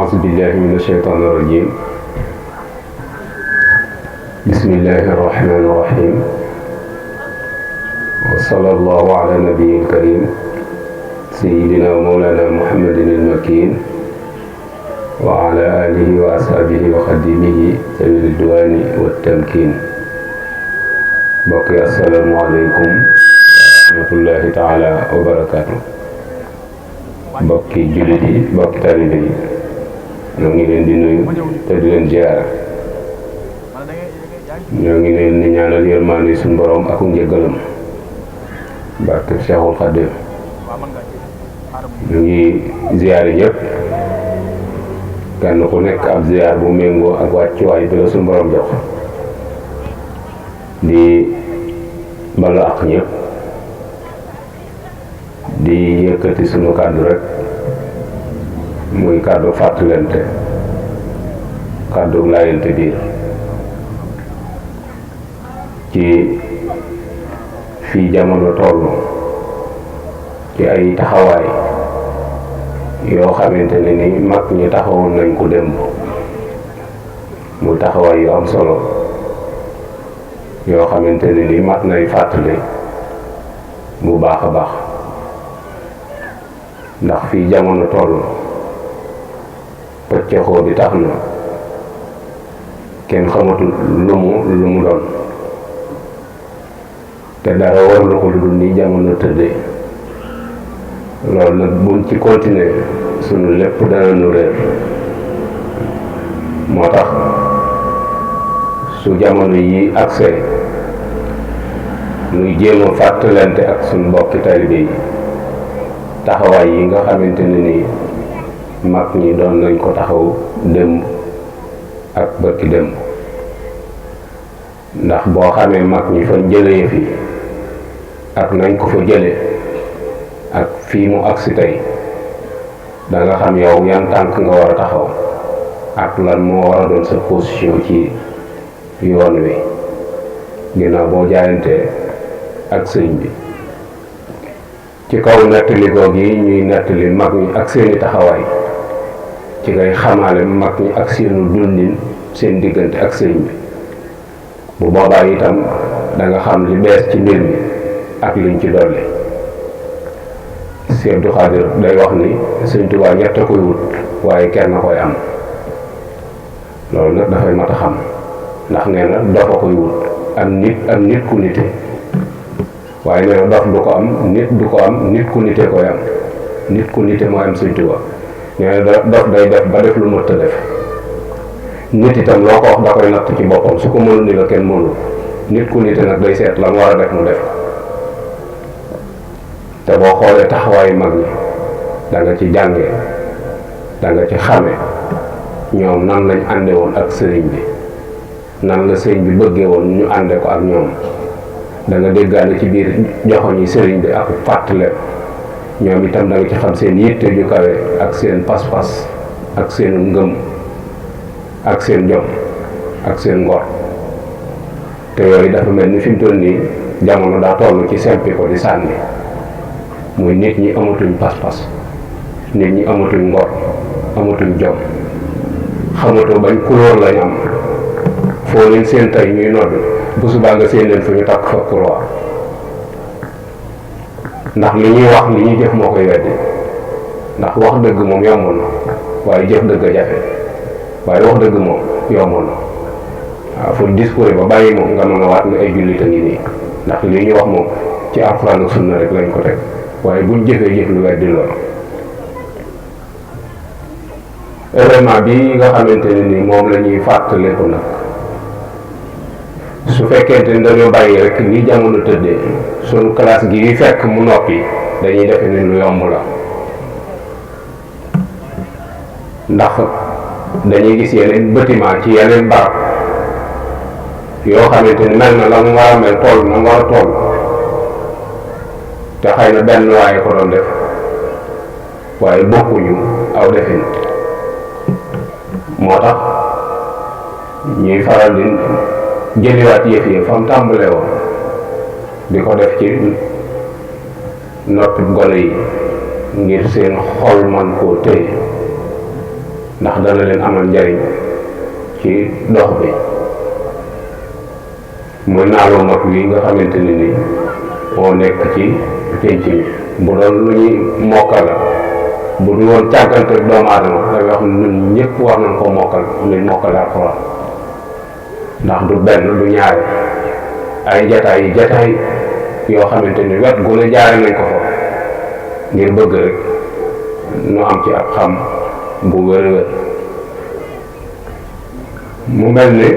أعوذ بالله من الشيطان الرجيم بسم الله الرحمن الرحيم وصلى الله على نبي الكريم سيدنا ومولانا محمد المكين وعلى آله وأصحابه وخدمه ذوي الرضوان والتمكين. بقي السلام عليكم ورحمة الله تعالى وبركاته. mbokki jullit yi mbokki taalibe yi ñoo ngi leen di nuyu te di leen ziyaara. ñoo ngi leen di ñaanal yërmaande suñu borom ak njëggalam barke Cheikhul Khadim. ñu ngi ziyaare ñëpp kenn ku nekk ab ziyaar bu méngoo ak wàccuwaay bi la suñu borom jox. di balu ak ñëpp di yëkkati sunu kàddu rek muy kàddu fàttalante kàddu laayante biir ci fii jamono toll ci ay taxawaay yoo xamante ne ni mag ñi taxawoon nañ ko démb mu taxawaay yu am solo yoo xamante ne ni mat nay fàttali bu baax a baax. ndax fii jamono toll pëccëxoo bi tax na kenn xamatul lu mu doon te dara warlu ko lu dul ni jamono tëddee. loolu nag buñ ci continuer sunu lépp dana nu réer. moo tax su jamono yi agsee nuy jéem a fàttalante ak sunu mbokki taalibe yi taxawaay yi nga xamante ne ni mag ñi doon nañ ko taxaw démb ak bërki démb. ndax boo xamee mag ñi fa jëlee fi ak nañ ko fa jële ak fii mu agsi tey da nga xam yow yan tànk nga war a taxaw ak lan moo war a doon sa position ci yoon wi ginnaaw boo jaayantee ak sëñ bi. ci kaw nettali goog yi ñuy nettali mag ñi ak seeni taxawaay ci ngay xamaale mag ñi ak seenu dundin seen diggante ak sëriñ bi. bu boobaa itam da nga xam li bees ci mbir mi ak liñ ci dolli. Sëñ Abdou Khadir day wax ni Sëñ Tuubaa ñett a koy wut waaye kenn koy am. loolu nag dafay mat a xam ndax nee na dof a koy wut am nit ku nite. waaye nee na dof du ko am nit du ko am nit ku nite koy am nit ku nite mooy am Sëñ Tuubaa. nee na dof day def ba def lu mënta def. nit itam loo ko wax da koy natt ci boppam su ko mënul ni la kenn mënul. nit ku nite nag day seet la mu war a def mu def te boo xoolee taxawaayu mag ñi da nga ci jàngee da nga ci xame ñoom nan lañ ànde woon ak sëriñ bi nan la sëriñ bi bëggee woon ñu ànde ko ak ñoom. da nga déggaale ci biir joxoñ yi sëriñ bi ak fàttale ñoom itam da nga ci xam seen yitte ju kawe ak seen pas-pas ak seen ngëm ak seen jom ak seen ngor. te yooyu dafa mel ni fi mu toll nii jamono daa toll ci sempi ko di sànni muy nit ñi amatuñ pas-pas nit ñi amatuñ ngor amatuñ jom xamatoo bañ couleur lañ am. foo leen seen tey ñuy nodd bu subaa nga seen leen fu ñu takk fa croix ndax li ñuy wax li ñuy jëf moo koy weddi. ndax wax dëgg moom yomb na waaye jëf dëgg a jafe waaye wax dëgg moom yomb na. waaw fu discours ba bàyyi moom nga mën a waat ne ay jullit a ngi nii ndax li ñuy wax moom ci alxuraan ak sunna rek lañ ko teg waaye buñ jëfee jëf lu weddi loolu. événement bi nga xamante ne ni moom la ñuy fàttaliku nag su fekkente ni dañoo bàyyi rek ni jamono tëddee sunu classe gi fekk mu noppi dañuy defe ni lu yomb la. ndax dañuy gis yeneen bâtiment ci yeneen barab yoo xamante ni mel na la mu war a mel toll na mu war a toll te xëy na benn waaye ko doon def waaye bokkuñu aw defin. moo tax ñuy faral di jëliwaat yëf yi fa mu tàmbalee woon di ko def ci noppi gone yi ngir seen xol man koo téye ndax dana leen amal njariñ ci dox bi. muy naaloo mag wi nga xamante ne ni moo nekk ci pénc mi bu doon lu ñuy mokkal la bu du woon càggante doomu aadama dafay wax ñun ñëpp war nañ ko mokkal luñ mokkal Alxuraan ndax du benn du ñaare ay jataay yoo xamante ni wet gu ne jaare nañ ko fa ngir bëgg rek nu am ci ab xam bu wér-wér. mu mel ni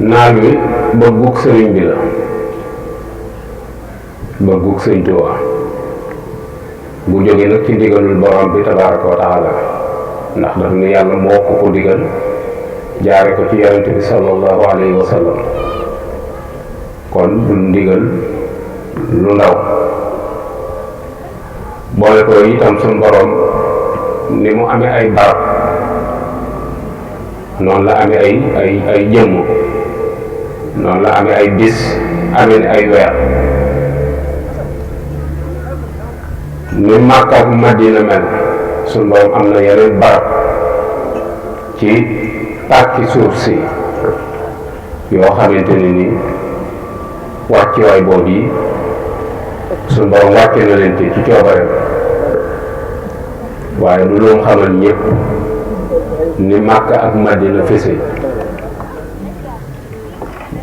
naal wi bëggug sëriñ bi la, bëggug sëriñ Tuubaa bu jógee nag ci ndigalul borom bi tabaaraka wa taala ndax daf ni yàlla moo ko digal jaare ko ci yonent bi sallallahu alayhi wa sallam. kon du ndigal lu ndaw boole ko itam suñ borom ni mu amee ay barab noonu la amee ay jëmm, noonu la amee ay bis, amee ni ay weer. ni Makka ak Madina mel suñ borom am na yeneen barab ci pàkki suuf si yoo xamante ne ni wàccuwaay boobu yi suñ borom wàcce na leen ci coobareem waaye du loom xamal ñëpp ni Makka ak Madina fese.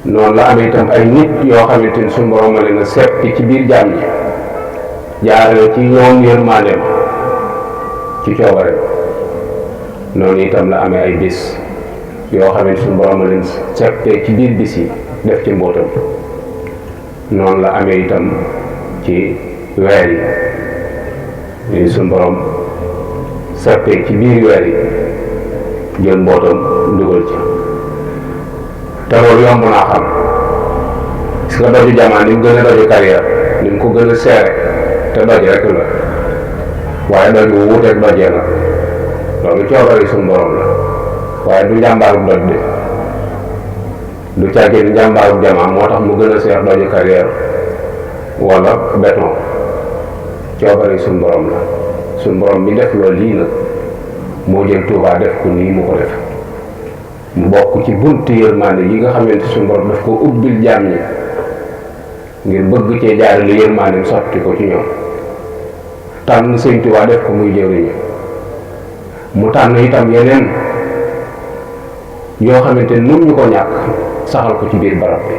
noonu la amee itam ay nit yoo xamante ni suñ borom ma leen a seppi ci biir jaam ñi jaarale ci ñoom yërmandeem ci coobareem. noonu itam la amee ay bis yoo xamante suñ borom ma leen seppee ci biir bis yi def ci mbootam. noonu la amee itam ci weer yi suñ borom seppee ci biir weer yi jël mbootam dugal ci. te loolu yomb naa xam gis nga doju jamaan ni mu gën a doju carrière ni mu ko gën a seere te doj rek la waaye doj bu wuuteeg dojee nag loolu coobari suñ borom la waaye du njàmbaarub doj de du càggee ni njàmbaarub jamaan moo tax mu gën a seer doju carrière wala béton. coobari suñ borom la suñ borom bi def loolu lii nag moo jël Tuubaa def ko nii mu ko def mu bokk ci buntu yërmande yi nga xamante suñ borom daf ko ubbil jaam ñi ngir bëgg cee jaarale yërmande sotti ko ci ñoom. tànn sëñ Tuubaa def ko muy jëwriñu mu tànn itam yeneen yoo xamante nun ñu ko ñàkk saxal ko ci biir barab bi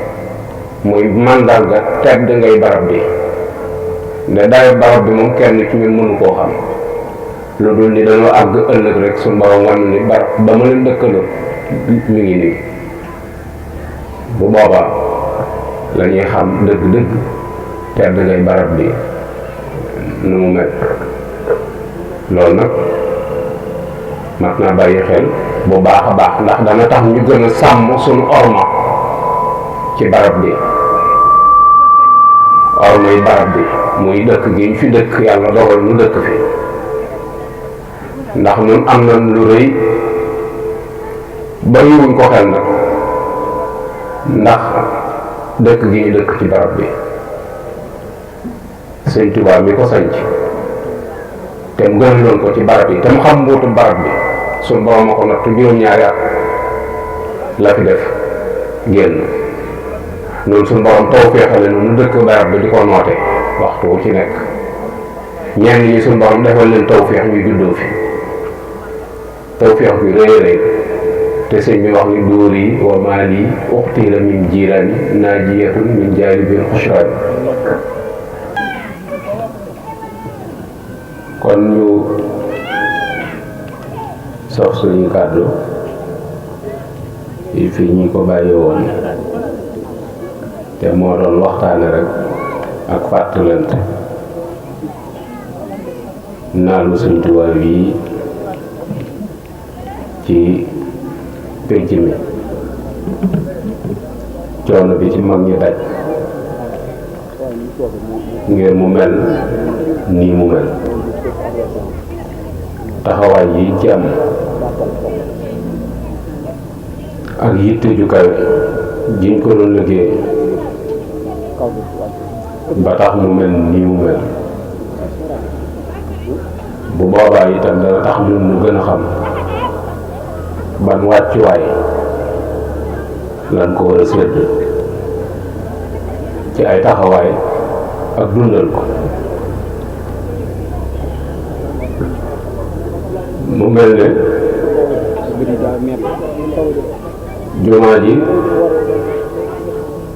muy màndarga tedd ngay barab bi ne dayo barab bi moom kenn ci ñun mënu koo xam lu dul ni dañoo àgg ëllëg rek suñ borom wan ni barab ba ma leen dëkkaloon mi ngi nii. bu boobaa la ñuy xam dëgg-dëgg tedd ngay barab bi nu mu mel. loolu nag mat naa bàyyi xel bu baax a baax ndax dana tax ñu gën a sàmm suñu orma ci barab bi. ormay barab bi muy dëkk gi ñu fi dëkk yàlla dogal nu dëkk fi ndax ñun am nañ lu rëy bàyyiwuñ ko xel nag ndax dëkk gi ñu dëkk ci barab bi. Sëñ Tuubaa mi ko sanc te mu gënaloon ko ci barab yi te mu xam mbuutu barab bi suñ borom a ko natt juróom-ñaari at la fi def génn. noonu suñ borom taw féexale nu dëkk barab bi di ko noote waxtu wu ci nekk. ñenn ñi suñ borom defal leen taw féex ñu juddoo fi taw féex bi rëy rëy te sëñ bi wax ni dóor yi wa maali uxtiila min jiiraani naajiyatun min jaalibil xushraani. kon ñu sof suñu kàddu yi fi ñu ko bàyyi woon te moo doon waxtaane rek ak fàttalante naalu Sëñ Tuubaa yi ci pénc mi coono bi ci mag ñi daj ngir mu mel nii mu mel taxawaay yi ci am ak yitte ju kawe jiñ ko doon liggéey ba tax mu mel nii mu mel bu boobaa itam dana tax ñun ñu gën a xam ban wàccuwaay lan ko war a sédd ci ay taxawaay ak dundal ko. mu mel ne jumaa ji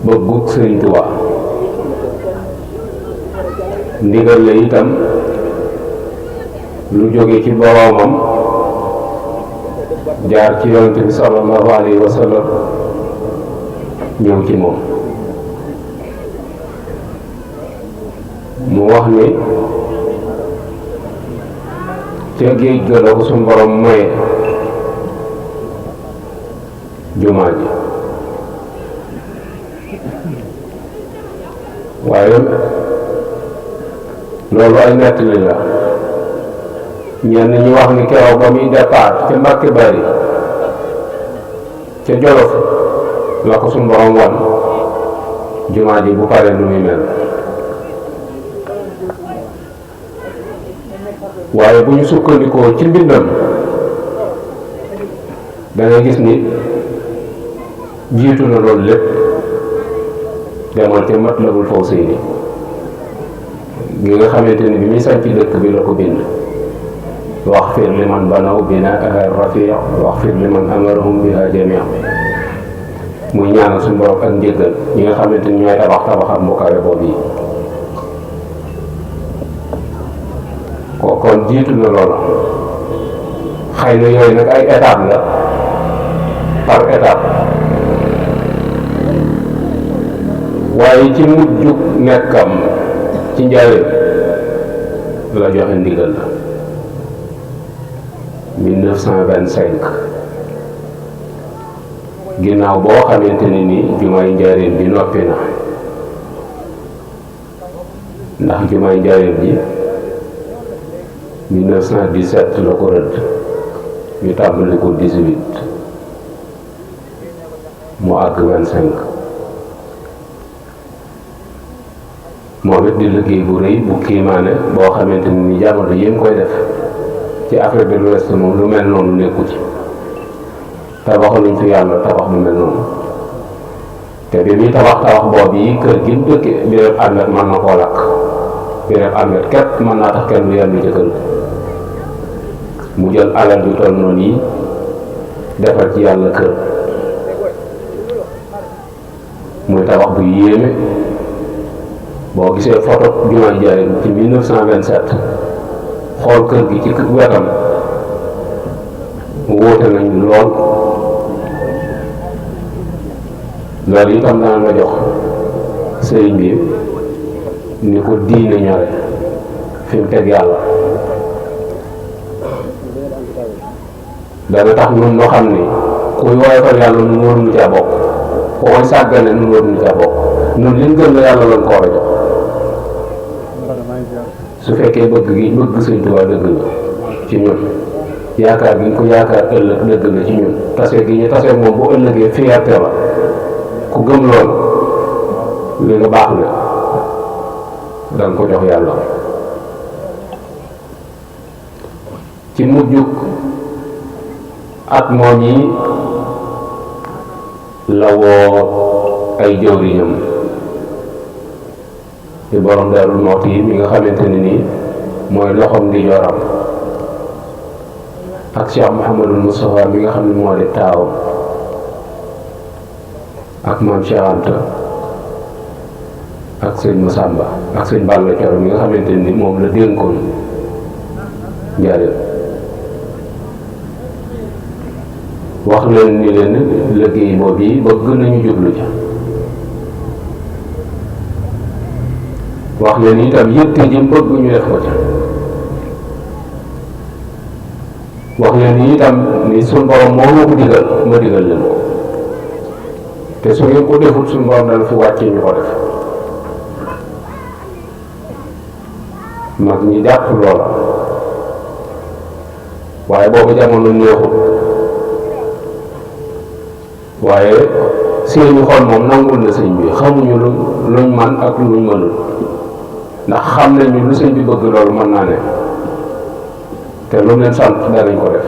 bëggug Sëriñ Tuubaa ndigal la itam lu jóge ci boroomam jaar ci yonent bi sallallahu alayhi wa sallam ñëw ci moom mu wax ni ca géej ga la ko suñu borom maye jumaa ji waaye loolu ay nettali la ñenn ñi wax ni keroog ba muy départ ca Mbàkke Bari ca Jolof la ko suñu borom wan jumaa ji bu pare nu muy mel. waaye bu ñu sukkandikoo ci mbindam da ngay gis ni jiitu na loolu lépp demal ca Matlabul Fawzayni gi nga xamante ni bi muy sañ ci dëkk bi la ko bind waxfir liman banaw binaaha rafi' waxfir liman amarahum biha jami' muy ñaanal suñu borom ak njëggal ñi nga xamante ni ñooy tabaxam bu kawe boobu yi. kon jiitu na loola xëy na yooyu nag ay étape la par étape waaye ci mujjug nekkam ci njaareem la joxe ndigal la 1925 ginnaaw boo xamante ne ni jumaay njaareem bi noppi na ndax jumaay njaareem ji 1917 la ko rëdd ñu tàmbali ko 18 mu àgg 25 moom it di liggéey bu rëy bu kiimaane boo xamante ni jamono yi mu koy def ci Afrique de l'Ouest moom lu mel noonu nekku ci tabaxaluñ fi yàlla tabax bu mel noonu te bi muy tabax boobu yi kër gi mu dëkkee béréb àndat mën na koo lakk béréb àndat képp mën naa tax kenn du yenn ci kër mu jël alal ju toll noonu yi defar ci yàlla kër muy tabax bu yéeme boo gisee photo jumaa Njaaréem ci 1927 xool kër gi ci wetam mu wóote nañ lool loolu itam dana la jox sëriñ bi ni ko diine ñore fi mu teg yàlla dana tax nun noo xam ni kuy woyofal yàlla nun waruñu caa bokk ku koy sàggane nun waruñu caa bokk nun liñ gën la yàlla lañ ko war a jox su fekkee bëgg Sëñ Tuubaa dëgg la ci ñun yaakaar gi ñu ko yaakaar ëllëg dëgg la ci ñun tase gi ñu tase moom bu ëllëgee fierté la ku gëm loolu li nga baax na danga ko jox yàlla ci mujjug at moom yi la woo ay jëwriñam di borom Daaru Muxti yi mi nga xamante ne nii mooy loxom di joram ak Cheikh Mouhamadul Moustapha mi nga xam ne moo di taawam ak maam Cheikh Anta ak sëñ Massamba ak sëñ Balla Coro mi nga xamante ni moom la dénkoon Njaaréem wax leen ni leen liggéey boobu yi bëgg nañu jublu ca wax leen itam yëtte ji bëgg ñu def ko ca wax leen itam ni suñ borom moo ma ko digal ma digal leen ko te su ngeen ko defut suñ borom dana fi wàccee ñu ko def mag ñi jàpp loola waaye boobu jamono neexut waaye seeni xol moom nangul na sëñ bi xamuñu luñ man ak luñ mënul ndax xam nañu lu sëñ bi bëgg loolu mën naa ne te lu leen sant danañ ko def.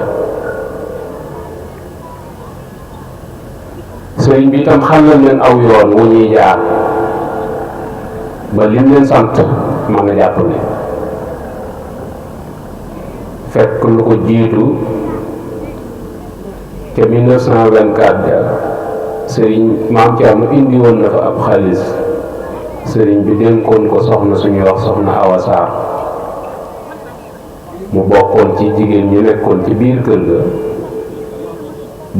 sëriñ bi itam xam nañ leen aw yoon wu ñuy jaar ba lim leen sant mën na jàpp ne fekk lu ko jiitu te 1924 ja sëriñ maam Thierno indi woon na fa ab xaalis sëriñ bi dénkoon ko soxna suñuy wax soxna Awa Sarr mu bokkoon ci jigéen ñi nekkoon ci biir kër ga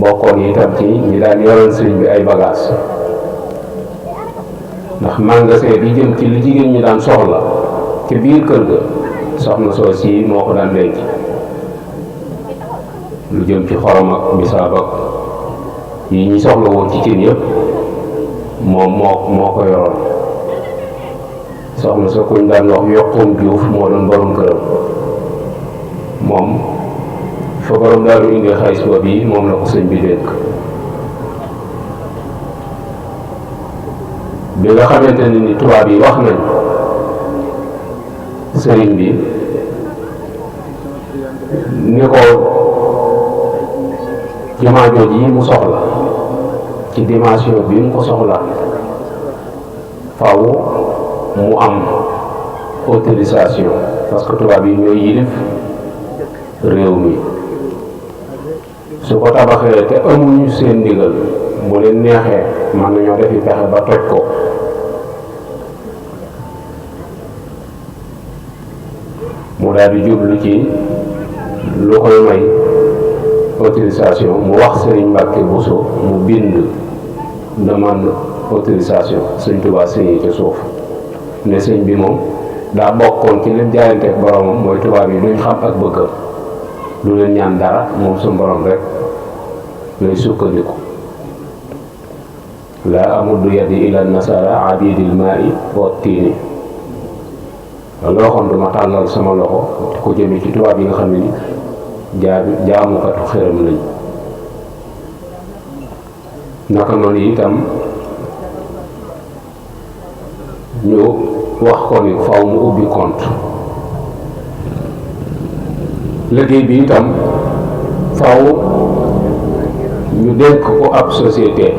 bokkoon itam ci ñi daan yoral sëriñ bi ay bagages ndax magasin bi jëm ci li jigéen ñi daan soxla ci biir kër ga soxna soo si moo ko daan denc lu jëm ci xorom ak bisaab ak yi ñi soxla woon ci cin yëpp moom moo ko yoroon. soxna sa kuñ daan wax yokkoon Juuf moo doon borom këram moom fa borom daal di indi xaalis ba bii moom la ko sëñ bi dénk. bi nga xamante ne ni tubaab yi wax nañ sëriñ bi ni ko jumaa jooju yi mu soxla ci dimension bi mu ko soxla faaw mu am autorisation parce que tubaab yi ñooy yilif réew mi su ko tabaxee te amuñu seen ndigal bu leen neexee mën nañoo defi pexe ba toj ko. mu daal di jublu ci lu koy may autorisation mu wax Serigne Mbacke Bousso mu bind demande autorisation sëñ Touba signé ca suuf ne sëñ bi moom daa bokkoon ci leen jaayanteeg boromam mooy tubaab yi duñ xam ak bëggam du leen ñaan dara moom suñu borom rek lay sukkandiku. laa amuddu yadi ila nasara abidil maai wa tiini loolu waxoon duma tàllal sama loxo ko jëme ci tubaab yi nga xam ne ni jaamukatu xëram lañ. naka noonu itam ñu wax ko ni faw mu ubbi compte liggéey bi itam faw ñu dénk ko ab société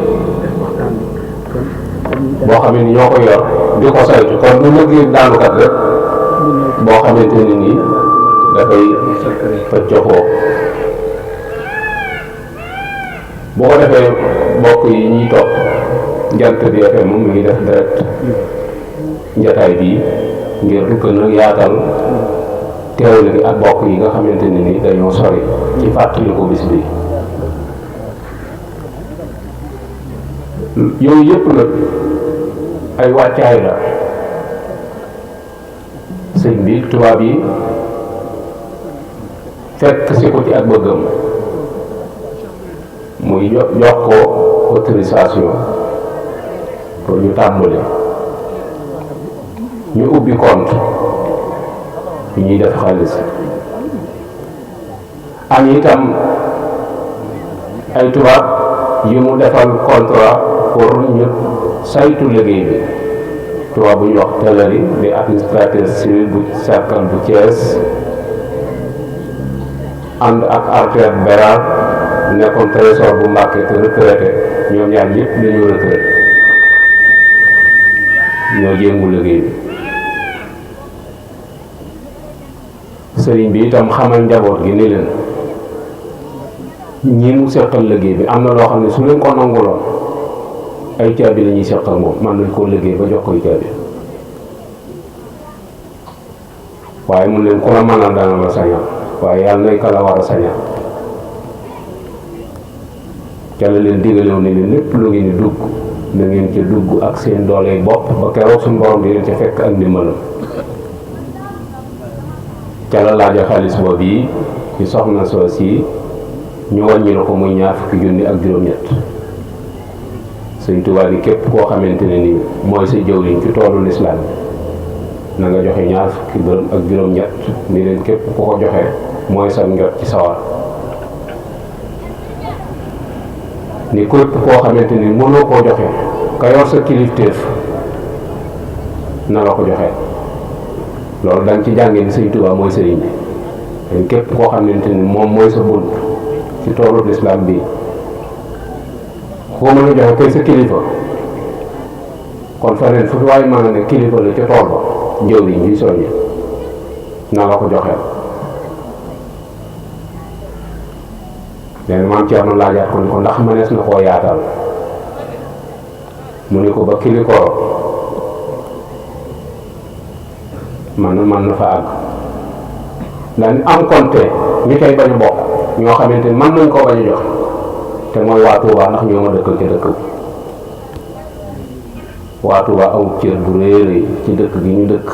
boo xam ne ni ñoo ko yor di ko saytu kon du liggéey daanukat rek boo xamante ne nii dafay pëccëxoo. boo ko defee mbokk yi ñuy topp Jant bi FM mu ngi def direct njataay bii ngir gën a yaatal teewle gi ak mbokk yi nga xamante ne nii dañoo sori ci fàttali ko bis bi. yooyu yëpp nag ay wàccaay la sëñ bi tubaab yi fekk si ko ci ak bëggam muy jox ko autorisation pour ñu tàmbali ñu ubbi compte yu ñuy def xaalis am itam ay tubaab yu mu defal contrat pour ñu saytu liggéey bi tubaab bu ñu wax Tellari di administrateur civil bu cercle bu Thiès ànd ak Arthur Bérard nekkoon trésor bu Mbàkke te retraité ñoom ñaar ñëpp dañu retraité ñoo jéngu liggéey bi. sëriñ bi itam xamal njaboot gi ni leen ñi mu seqal liggéey bi am na loo xam ne su leen ko nanguloon ay caabi la ñuy seqal moom man nañ koo liggéey ba jox koy caabi waaye mun leen ku la mënal dana la sañal waaye yàlla nay ka la war a sañal ca la leen digalew ne leen lépp lu ngeen di dugg na ngeen ca dugg ak seen doole bopp ba keroog suñu borom di leen ca fekk ak ndimbalam. ca la laaja xaalis boobu yi ci soxna soos yi ñu wàññi la ko muy ñaar fukki junni ak juróom-ñett. Sëñ Tuubaa ni képp koo xamante ne ni mooy sa jëwriñ ci toolu lislaam na nga joxe ñaar fukki dërëm ak juróom-ñett ni leen képp ku ko joxe mooy sa njot ci sawar. ni képp koo xamante ni mënoo koo joxe ka yor sa kilifteef na la ko joxe. loolu danga ci jàngee ni Sëñ Tuubaa mooy sëriñ bi dañ képp koo xamante ni moom mooy sa bunt ci toolu lislaam bii koo mën a joxe kay sa kilifa kon feneen fu waaye mën a ne kilifa la ca tool ba njëwriñ bi soññi na la ko joxeel leen maam Thierno laajaat ko ni ko ndax mënees na koo yaatal mu ni ko ba Kilikoro man na fa àgg daan am compte ñu koy bañ a bokk ñoo xamante ni mën nañ koo bañ a joxe te mooy waa Touba ndax ñoo ma dëkkal ci dëkk bi waa Touba aw cër bu rëy ci dëkk gi ñu dëkk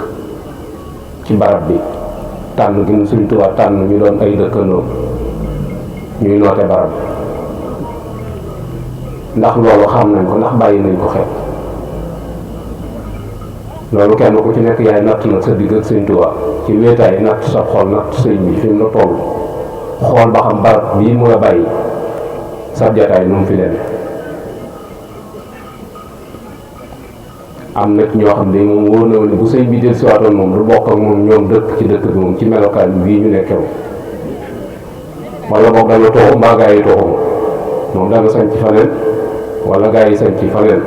ci barab bi tànn gi ñu Sëriñ Touba tànn ñu doon ay dëkkandoo ñuy noote barab ndax loolu xam nañ ko ndax bàyyi nañ ko xel loolu kenn ku ci nekk yaay natt nag sa digg ak Sëriñ Touba ci wéetaay natt sa xol natt sëriñ bi fi mu la toll xool ba xam barab bii mu la bàyyi sa jataay nu mu fi demee am na ñoo xam ne moom wóor na ne bu sëñ bi del siwaatoon moom du bokk ak moom ñoom dëkk ci dëkk bi moom ci melokaan bii ñu nekkee wala boog dana toxu mbaa gaa yi toxu moom dana sañ ci faneen wala gaa yi sañ ci faneen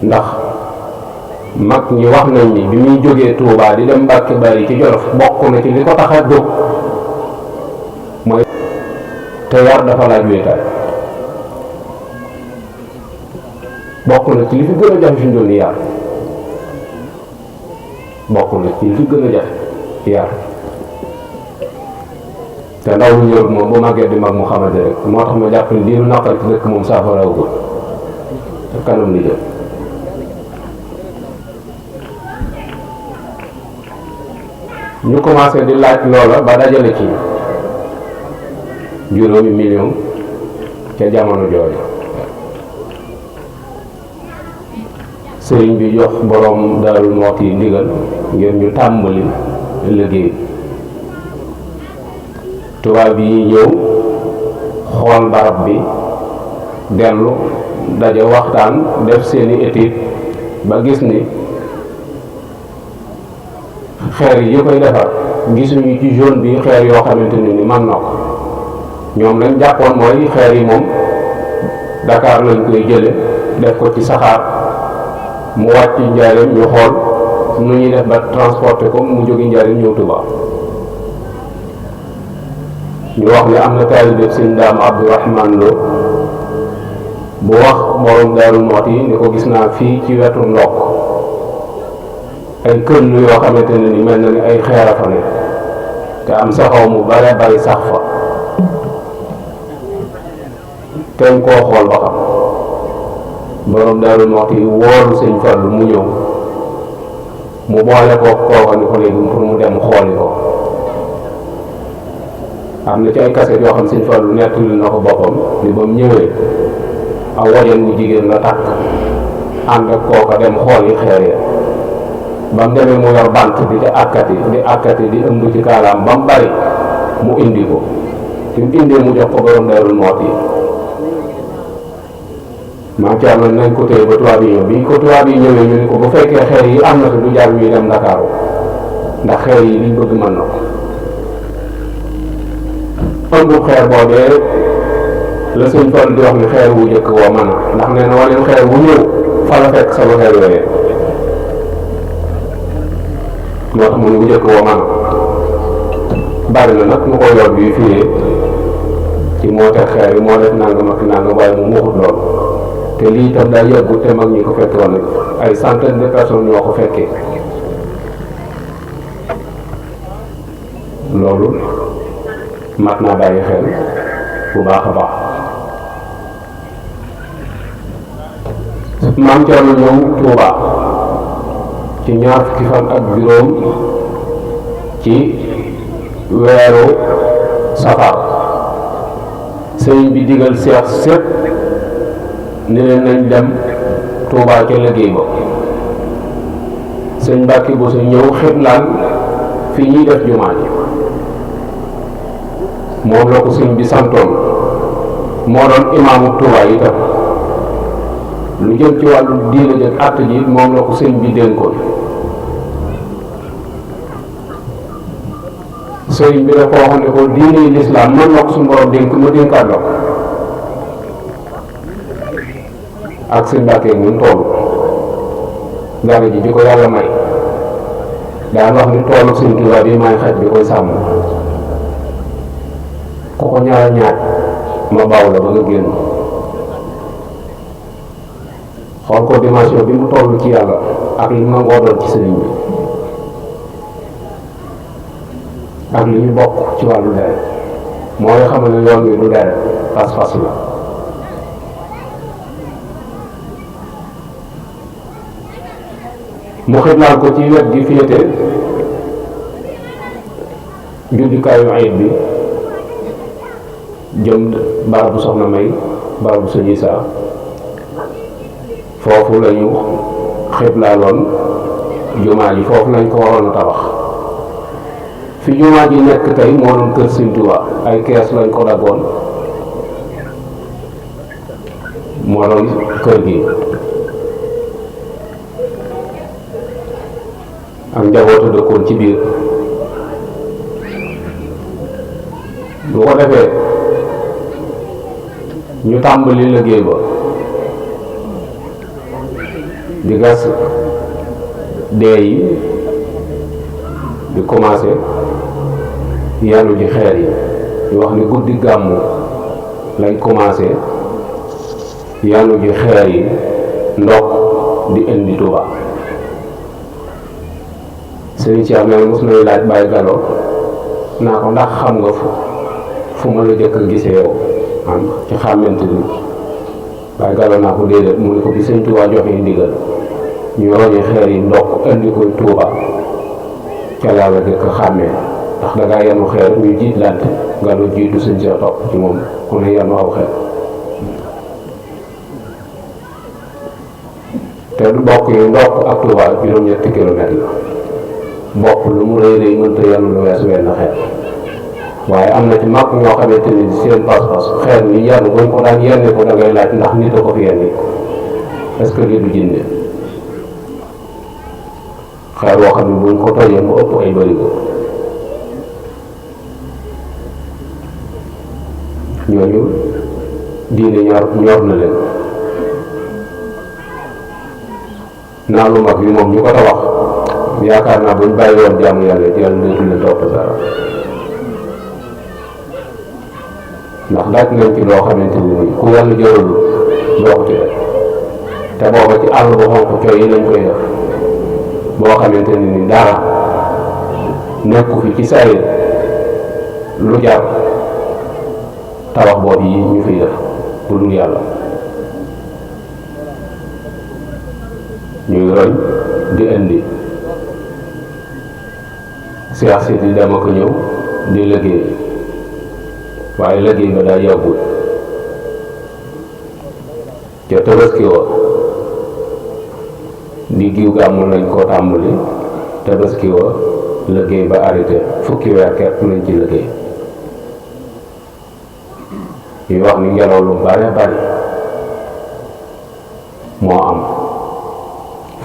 ndax mag ñi wax nañ ni bi muy jógee Touba di dem Mbàkke Bari ci Jolof bokk na ci li ko tax a jóg mooy te yar dafa laaj wéetaay bokk na ci li fi gën a jafe fi mu doon yar bokk na ci li fi gën a jafe yar te ndaw lu ñëw moom bu màggee di mag mu xamante rek moo tax ma jàpp ni lii nu naqar ci dëkk moom saafarawu ko te kanam li jëm ñu commencé di laaj loola ba dajale ci juróomi million ca jamono jooju sëriñ bi jox borom Daaru Muxti ndigal ngir ñu tàmbali liggéey tubaab yi ñëw xool barab bi dellu daje waxtaan def seeni étude ba gis ni xeer yi koy defar gisuñu ci zone bi xeer yoo xamante ni man na ko ñoom lañ jàppoon mooy xeer yi moom Dakar lañ koy jële def ko ci saxaar mu wàcc Njaaréem ñu xool nu ñuy def ba transporter ko mu jóge Njaaréem ñëw Touba ñu wax ne am na taalibe sëñ Daam Abdourahman Lo bu wax borom Daaru Muxti ni ko gis naa fii ci wetu ndokk ay kër lu yoo xamante ne ni mel na ni ay xeer a fa ne te am saxaw mu bare bari sax fa teñ koo xool ba xam borom Daaru Muxti woolu sëñ Fallu mu ñëw mu boole ko kooka ni ko léegi pour mu dem xooli ko am na ci ay kaset yoo xam sëñ Fallu nettali na ko boppam ni ba mu ñëwee aw wajan wu jigéen la takk ànd ak kooka dem xooli xeer ya ba mu demee mu yor bant di akkati di ëmb ci kaalaam ba mu bari mu indi ko te mu indee mu jox ko borom Daaru Muxti maam Thierno nañ ko téye ba tubaab yi ñëw bi ko tubaab yi ñëwee ñu ne ko bu fekkee xeer yi am na fi du jaar ñuy dem Ndakaaru ndax xeer yi liñ bëgg mën na ko ëmb xeer boobee la sëñ Fall di wax ni xeer wu njëkk woo mën a ndax nee na waneen xeer wu ñëw fa la fekk sama xeer yooyee moo tax mu ne wu njëkk woo mën a bari na nag mu ko yor bi firee ci moo teg xeer yi moo def nangam ak nangam waaye mu waxut loolu te lii itam daa yàggut te mag ñi ko fekke woon ay centaine de personnes ñoo ko fekkee loolu mat naa bàyyi xel bu baax a baax maam Thierno ñëw Touba ci ñaar fukki fan ak juróom ci weeru safar sëriñ bi digal seex sépp ni leen nañ dem Touba ca liggéey ba sëñ Mbàkke bu sa ñëw xiblaan fi ñuy def jumaa ji moom la ko sëñ bi santoon moo doon imaamu Touba itam lu jëm ci wàllu diina jëg àtt ji moom la ko sëñ bi dénkoon sëriñ bi da ko waxoon ne ko diine lislaam mën na ko suñu borom dénk ma dénkaat la ko ak sëñ Mbàkke ñun toll dara ji ko yàlla may daan wax ni toolu sëñ Tuubaa bi may xaj bi koy sàmm ku ko ñaar ñaaj ma baaw la ba nga génn xool ko dimension bi mu toll ci yàlla ak li mu nangoo doon ci sëriñ bi ak li ñu bokk ci wàllu deret mooy xam ne yoon wi du deret pas-pas la mu xiblaal ko ci wet gi féete jullukaayu ayit bi jëm barabu soxna May barabu sëñ Isaa foofu lañu xiblaaloon jumaa ji foofu lañ ko waroon a tabax fi jumaa ji nekk tey moo doon kër Sëñ Tuubaa ay kees lañ ko daggoon moo doon kër gi ak njabootu dëkkoon ci biir bu ko defee ñu tàmbali liggéey ba di gas dee yi di commencé yanu ji xeer yi ñu wax ni guddi gàmmu lañ commencé yanu ji xeer yi ndox di indi Tuuba sëriñ Cheikh mel mos nañu laaj Baye Gallo naa ko ndax xam nga fu ma la jëkk a gisee yow am ci xàmmante ni Baye Gallo naa ko déedéet mu ne ko bi sëñ Tuuba joxe ndigal ñu roñi xeer yi ndox indi koy Tuuba ca laa la jëkk a xàmmee ndax dangaa yenu xeer ñu jiitlante Gallo jiitu sëñ Cheikh topp ci moom ku ne yenu aw xeer te du bokk yi ndox ak Tuuba juróom-ñetti kilomètre la bokk lu mu rëy rëy mënta yenu lu weesu wenn xeer waaye am na ci mag ñoo xamante ni seen pas-pas xeer ni yenn buñ ko daan yenni ko da ngay laaj ndax nit a ko fi yenni est-ce que lii du jinne xeer woo xam ne buñ ko tojee mu ëpp ay barigo ñooñu diine ñor na leen naa lu mag bi moom ñu ko tabax yaakaar naa buñ bàyyi woon jàmm yàlla dootu leen topp dara ndax daaj nañ ci loo xamante ni nii ku yàlla jëralu doo ko ci def te booba ci àll bu xonq cooy yi lañ koy def boo xamante ni ni dara nekku fi ci sayir lu jar tabax boobu yi ñu fiy def bu dul yàlla ñuy roñ di indi Seex si di dem ak ñëw di liggéey waaye liggéey ba daa yàggul ca Tabaski wa di giw gàmmu lañ ko tàmbali Tabaski wa liggéey ba arrêté fukki weer kepp lañ ci liggéey ñuy wax ni ngelaw lu bare bari moo am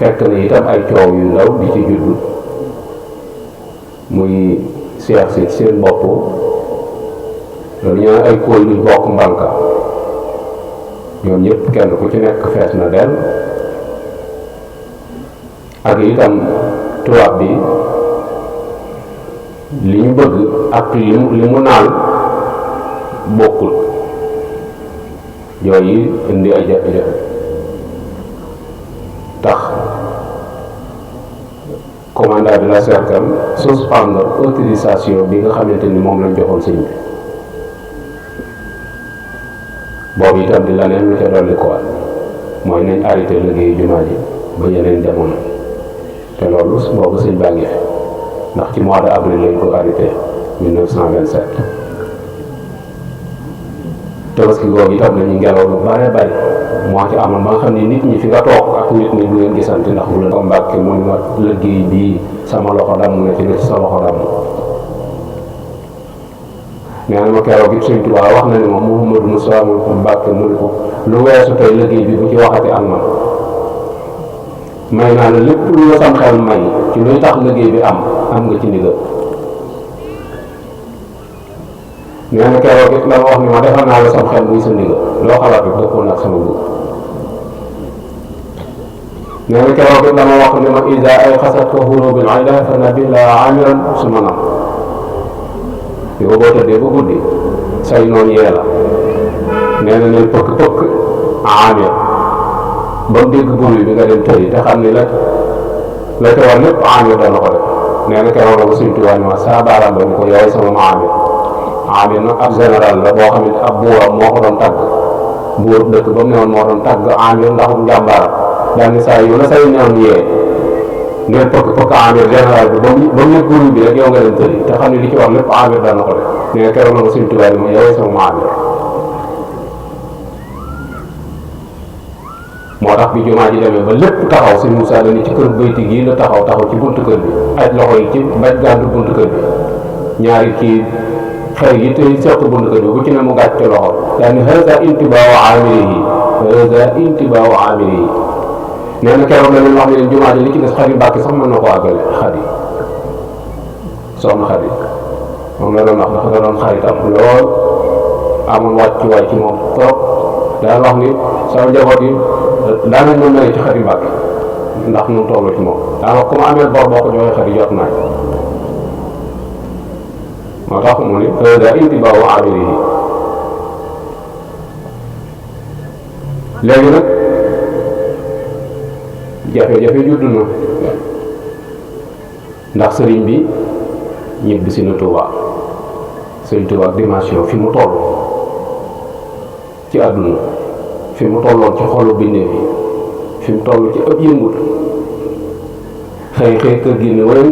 fekk na itam ay coow yu ndaw di ci juddu muy seex si seen bopp loolu ñoo ay kóol yu bokk mbanka ñoom ñëpp kenn ku ci nekk fees na del ak itam tubaab bi li ñu bëgg ak li mu naal bokkul yooyu indi ay jafe-jafe tax commandant de la cercle suspendre autorisation bi nga xamante ni moom lañ joxoon sëñ bi boobu itam di la neen lu ca dolli ko mooy nañ arrêté liggéeyu jumaa ji ba yeneen jamono te loolu boobu sëñ baa ngi fi ndax ci mois de avril lañ ko arrêté 1927 Tabaski googu itam nañu ngelaw lu bare bari moo ci amoon ba nga xam ne nit ñi fi nga toog ak nit ñi du leen gisante ndax bu leen ko Mbàkke mu ma liggéey bii sama loxo damm na ci la ci sa loxo damm nee na ma keroog it Sëñ Tuubaa wax na ne ma Mouhamadou Moussa mu ko Mbàkke mu ne ko lu weesu tey liggéey bi bu ci waxati am na may naa la lépp lu la sam xel may ci luy tax liggéey bi am nga ci ndigal nee na keroog it la ma wax ni ma defal naa la sam xel muy sa ndigal loo xalaat rek dëppoon ak sama bëgg. nee na keroog it la ma wax ni ma ida ay xasat ko xuróobil ayda fa nabi la amiran su ma nam di ko boo tëddee ba guddi say noonu yee la nee na neen pëkk pëkk amir ba mu dégg bruit bi nga dem tëri te xam ni la ca war lépp amir dana ko def. nee na keroog la ba suñ tubaab ni ma saa baaraam ba ni ko yaay sama amir. amir nag ab général la boo xam ne ab buuram moo ko doon tagg buur dëkk ba mu newoon moo doon tagg amir ndax njàmbaaram daal ni saa yu la say newoon yee neen pëkk pëkk amir général bi ba mu nekk bruit bi rek yow nga dem tëri te xam ne li ci war lépp amir dana ko def. nee na keroog la ba suñ tubaab ni ma yaay sama amir. moo tax bi jumaa ji demee ba lépp taxaw sëñ Moussa la ni ci kër bayti gii la taxaw ci buntu kër bi aj loxo yi ci baj gàddu buntu kër bi ñaari kii xel yi te seq buntu kër bi bu ci ne mu gàcc ci loxo daal ni haza intibaawu amirihi nee na keroog la leen wax ne leen jumaa ji li ci des xari Mbàkke sax mën na ko àggale xadi soxna xadi moom la doon wax dafa doon xaritam lool amoon wàccuwaay ci moom trop daal wax ni sama njaboot yi daanañ ma mel ci xari Mbàkke ndax nu toll ci moom daa wax ku ma amee bor boo ko joxee xari jot naaj moo tax mu ni hada intibaawu amirihi. léegi nag jafe-jafe judd na ndax sëriñ bi ñibbi si na Tuubaa sëriñ Tuubaa ak dimension fi mu toll ci àdduna fi mu tolloon ci xolu bindee fi mu toll ci ëpp yëngut xëy kër gi ne wëñ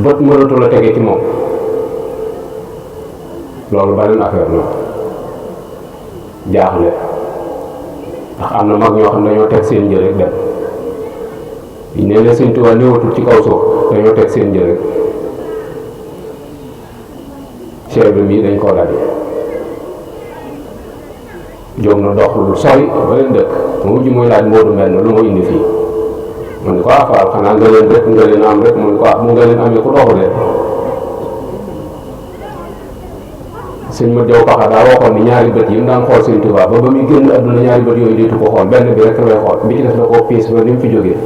bët mënatu la tege ci moom loolu beneen affaire la jaaxle ndax am na mag ñoo xam ne dañoo teg seen njëriñ dem yi nee na Sëñ Tuubaa néewatul ci kaw suuf dañoo teg seen njëriñ chef bi mii dañ koo daje jóg na dox lu sori ba leen dëkk mu mujj muy laaj Moodu Mbenn lu ma indi fii mu ne ko Faal xanaa nga leen rek nga leen am rek mu ne ko mu nga leen amee ku doxu leen. sëñ ma jaw paxa daa waxoon ni ñaari bët yi mu daan xool Sëñ Tuubaa ba muy génn àdduna ñaari bët yooyu déetu ko xool benn bi rek lay xool bi ci def na koo piis ba ni mu fi jógee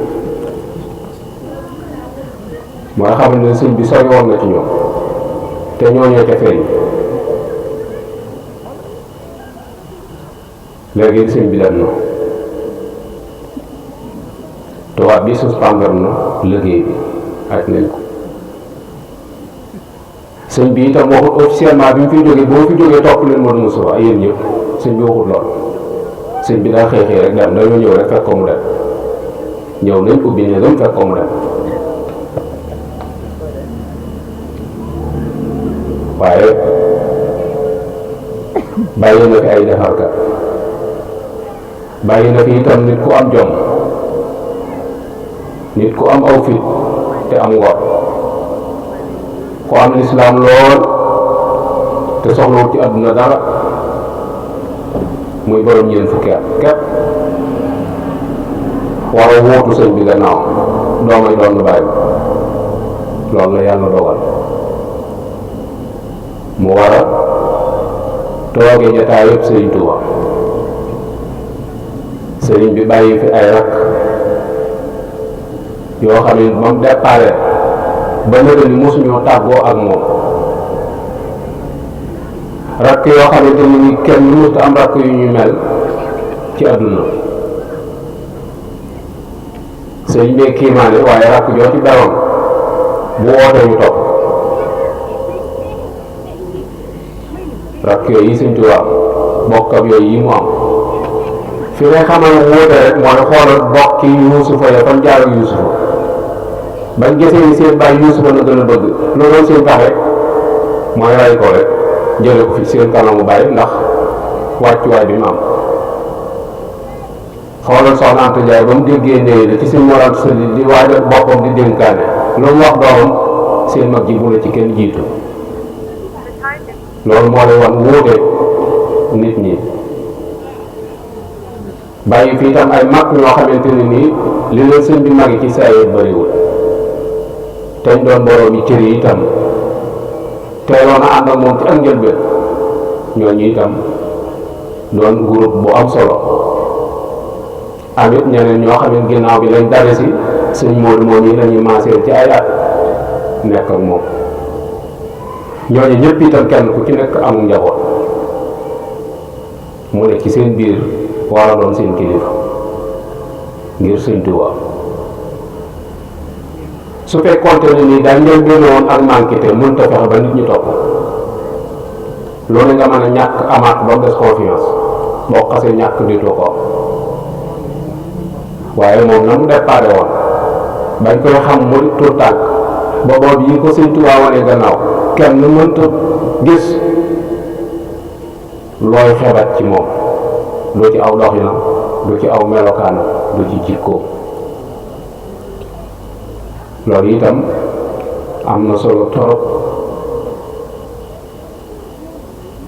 mooy xam ne sëñ bi sori woon na ci ñoom te ñooñoo ca feeñ. léegi sëñ bi dem na tubaab bi suspendre na liggéey bi aj nañ ko sëñ bi itam waxut officiellement bi mu fiy jógee boo fi jógee topp leen Modou Moussa yéen ñëpp sëñ bi waxut lool sëñ bi daa xëy rek dem dañoo ñëw rek fekk ko mu dem ñëw nañ ubbi ne dem fekk ko mu dem waaye bàyyi na fi ay defarkat bàyyi na fi itam nit ku am jom nit ku am aw fit te am ngor ku am lislaam lool te soxlawut ci àdduna dara muy borom ñeent fukki at képp war a wóotu sëñ bi gannaaw doomay doon lu bàyyi loolu la yàlla dogal mu war a toogee jataay yëpp sëriñ Tuuba sëriñ bi bàyyi fi ay rakk yoo xam ne moom déparé ba nëgë ni mosuñoo tàggoo ak moom rakk yoo xamante ni kenn mënut am rakk yu ñu mel ci àdduna sëriñ bee kiimaane waaye rakk joo ci beroon bu wootee ñu topp rakk yooyu yi Sëñ Tuubaa bokkam yooyu yi mu am fi ngay xamal wóote rek mooy xoolal bokki Yuusufa ya fan jaar ak Yuusufa bañ gisee ni seen baay Yuusufa na gën a bëgg loolu seen tax rek mooy ray ko rek jële ko fi seen kanamu baay ndax wàccuwaay bi mu am xoolal Soxna Anta Njaay ba mu déggee ndey la ci seen moral sëli di waajal boppam di dénkaane lu mu wax doomam seen mag ji bu la ci kenn jiitu loolu moo lay wan wóote nit ñi bàyyi fii tam ay mag ñoo xamante ne nii li leen sëñ bi magi ci saa yi bëriwul teñ doon borom yi cër yi itam teeloon a ànd ak moom ci ak njëlbeen ñooñu itam doon groupe bu am solo. amit ñeneen ñoo xam ne ginnaaw bi lañ dale si sëñ Modou moom yi lañuy maaseel ci ay at nekk ak moom. ñooñu ñëpp itam kenn ku ci nekk amul njaboot mu ne ci seen biir war a doon seen kilifa ngir sëñ Tuubaa. su fekkoonte ne nii dañ leen génne woon ak manqué te mënut a fexe ba nit ñi topp loolu nga mën a ñàkk amaat ba mu des confiance boo xasee ñàkk nitoo ko waaye moom na mu déparé woon bañ koy xam mu tur tànk ba boobu yi ko sëñ Tuubaa wane gannaaw kenn mënta gis looy xebat ci moom du ci aw doxinam du ci aw melokaanam du ci jikkoom. loolu itam am na solo torop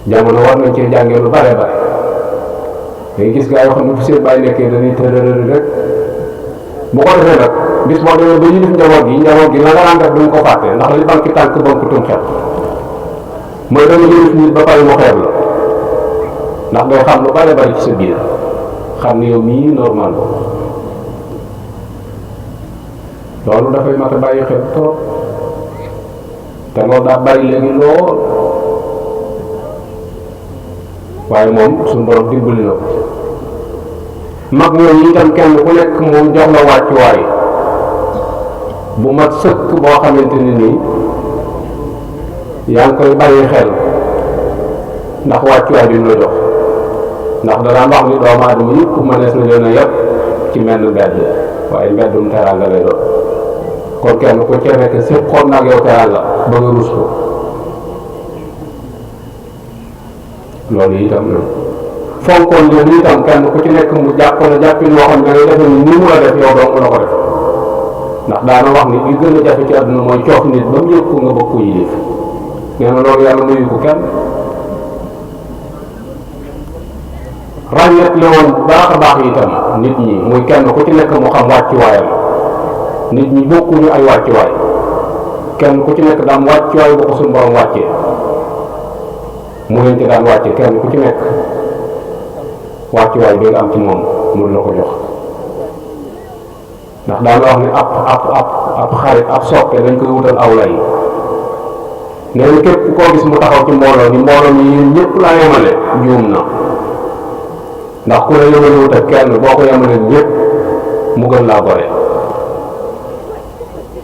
jamono war nañ ci jàngee lu bare bare day gis gaa yoo xam ne fu seen bàyyi nekkee dañuy tërërëri rek bu ko defee nag bis boo demee ba yilif njaboot gi la nga daan def duñ ko fàtte ndax li banque tànk banque tum xel mooy dama yilif nit ba pare mu xeeb la ndax day xam lu bare bare ci sa biir xam ni yow mii normal ko loolu dafay mat a bàyyi xel trop te loolu daa bari léegi lool waaye moom suñu borom dimbali na ko mag ñooñu itam kenn ku nekk moom jox la wàccuwaay bu mat sëkk boo xamante ni nii yaa ngi koy bàyyi xel ndax wàccuwaay bi ñu la jox ndax danaa wax ni doomu aadama yëpp mënees na leen a yëpp ci menn mbedd waaye mbeddum teraanga lay doon kon kenn ku ci nekk si xool nag yow teraanga ba nga rus ko loolu itam la fonkoon leen itam kenn ku ci nekk mu jàpp la jàppin loo xam ne ngay defe ni mu la def yow dong la ko def ndax daana wax ni li gën a jafe ci àdduna mooy coof nit ba mu yëg ko nga bëgg ko yilif nee na loolu yàlla mayu ko kenn. ràññet la woon bu baax a baax itam nit ñi muy kenn ku ci nekk mu xam wàccuwaayam nit ñi bokkuñu ay wàccuwaay kenn ku ci nekk daam wàccuwaay bu ko suñu borom wàccee mu leen ci daan wàcce kenn ku ci nekk wàccuwaay bi nga am ci moom mun la ko jox ndax daana wax ni ab xarit ab soppe dañ koy wutal aw lay nee na képp koo gis mu taxaw ci mbooloo ni mbooloo mi yéen ñëpp laa yemale juum na ndax ku la yemale wut ak kenn boo ko yemale ñëpp mu gën laa gore